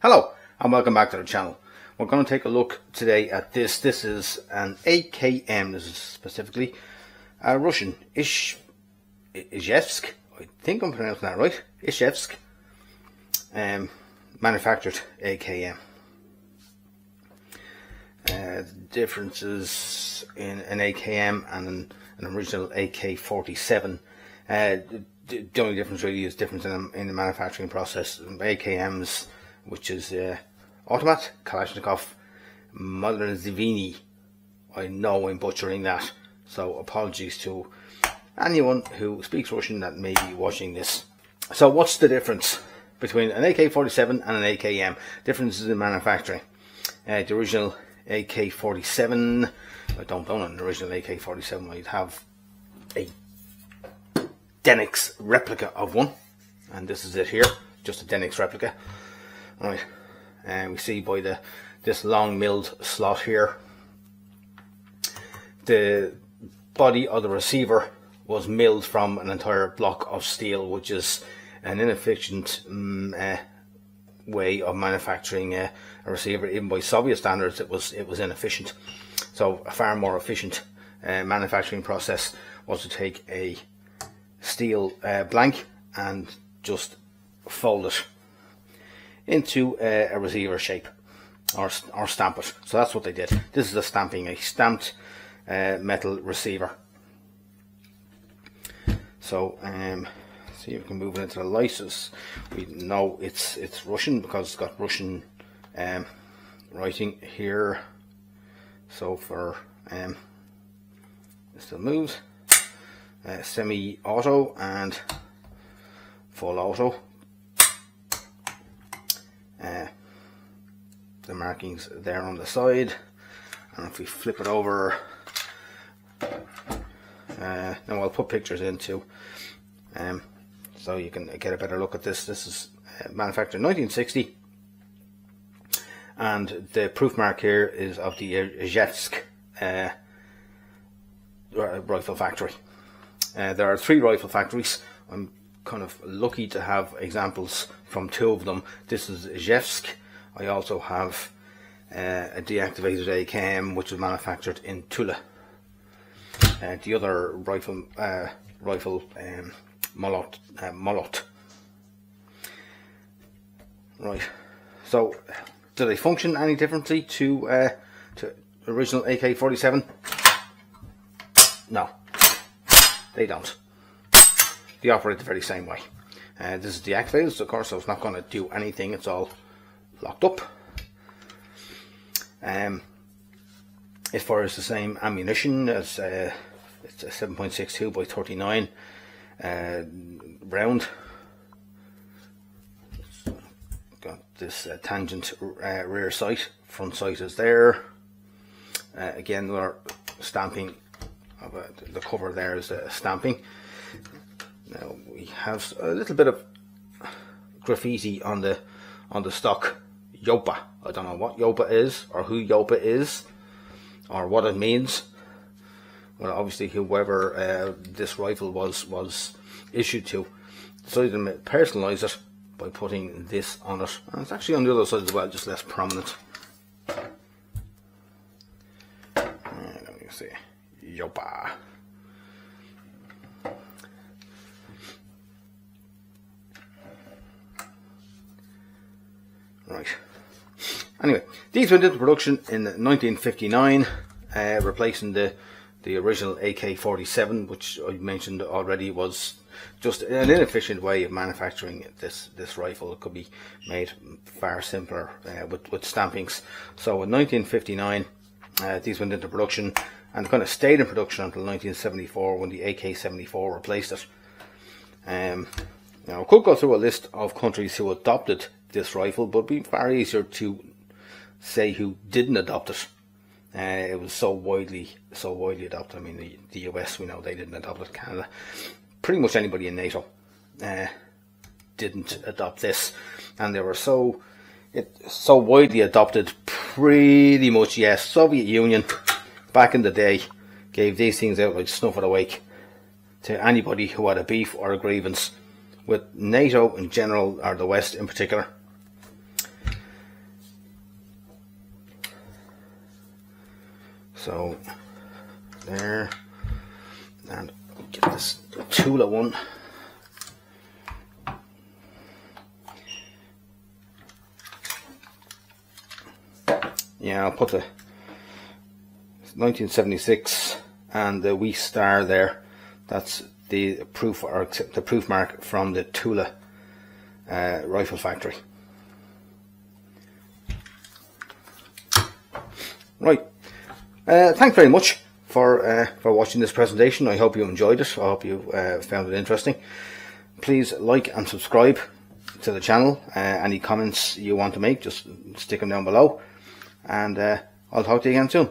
Hello and welcome back to the channel. We're going to take a look today at this. This is an AKM. This is specifically a Russian Ishevsk. I think I'm pronouncing that right. Ishevsk. Manufactured AKM. Differences in an AKM and an original AK-47. The only difference really is difference in the manufacturing process. AKMs, which is automat, Kalashnikov, Modernzivini. I know I'm butchering that, so apologies to anyone who speaks Russian that may be watching this. So what's the difference between an AK-47 and an AKM? Differences in manufacturing. The original AK-47, I don't own an original AK-47, I'd have a Denix replica of one, and this is it here, just a Denix replica. Right, and we see by this long milled slot here, the body of the receiver was milled from an entire block of steel, which is an inefficient way of manufacturing a receiver. Even by Soviet standards, it was inefficient. So a far more efficient manufacturing process was to take a steel blank and just fold it into a receiver shape, or stamp it. So that's what they did. This is a stamped metal receiver. So see if we can move it into the light. We know it's Russian because it's got Russian writing here. So for it still moves. Semi-auto and full auto. The markings there on the side, and if we flip it over, now I'll put pictures in too, so you can get a better look at this. This is manufactured in 1960, and the proof mark here is of the Izhevsk rifle factory. There are 3 rifle factories. I'm kind of lucky to have examples from 2 of them. This is Izhevsk. I also have a deactivated AKM which was manufactured in Tula. The other rifle Molot. Right. So, do they function any differently to original AK-47? No, they don't. They operate the very same way. This is deactivated, so of course, so it's not going to do anything. It's all locked up. It fires the same ammunition as it's a 7.62 by 39 round. It's got this tangent rear sight. Front sight is there. Again, we're stamping. The cover there is stamping. Now we have a little bit of graffiti on the stock Yopa. I don't know what Yopa is, or who Yopa is, or what it means. Well, obviously whoever this rifle was issued to decided to personalise it by putting this on it, and it's actually on the other side as well, just less prominent. Let me see, Yopa. Right. Anyway, these went into production in 1959, replacing the original AK-47, which I mentioned already was just an inefficient way of manufacturing this rifle. It could be made far simpler with stampings. So in 1959, these went into production, and kind of stayed in production until 1974 when the AK-74 replaced it. Now I could go through a list of countries who adopted this rifle, but it'd be far easier to say who didn't adopt it. It was so widely adopted. I mean, the US, we know they didn't adopt it. Canada, pretty much anybody in NATO didn't adopt this, and they were so widely adopted. Pretty much, yes. Soviet Union back in the day gave these things out like snuff at a wake to anybody who had a beef or a grievance with NATO in general, or the West in particular. So there, and get this Tula one. Yeah, I'll put the 1976 and the wee star there. That's the proof, or the proof mark from the Tula rifle factory. Right. Thanks very much for watching this presentation. I hope you enjoyed it. I hope you found it interesting. Please like and subscribe to the channel. Any comments you want to make, just stick them down below. And I'll talk to you again soon.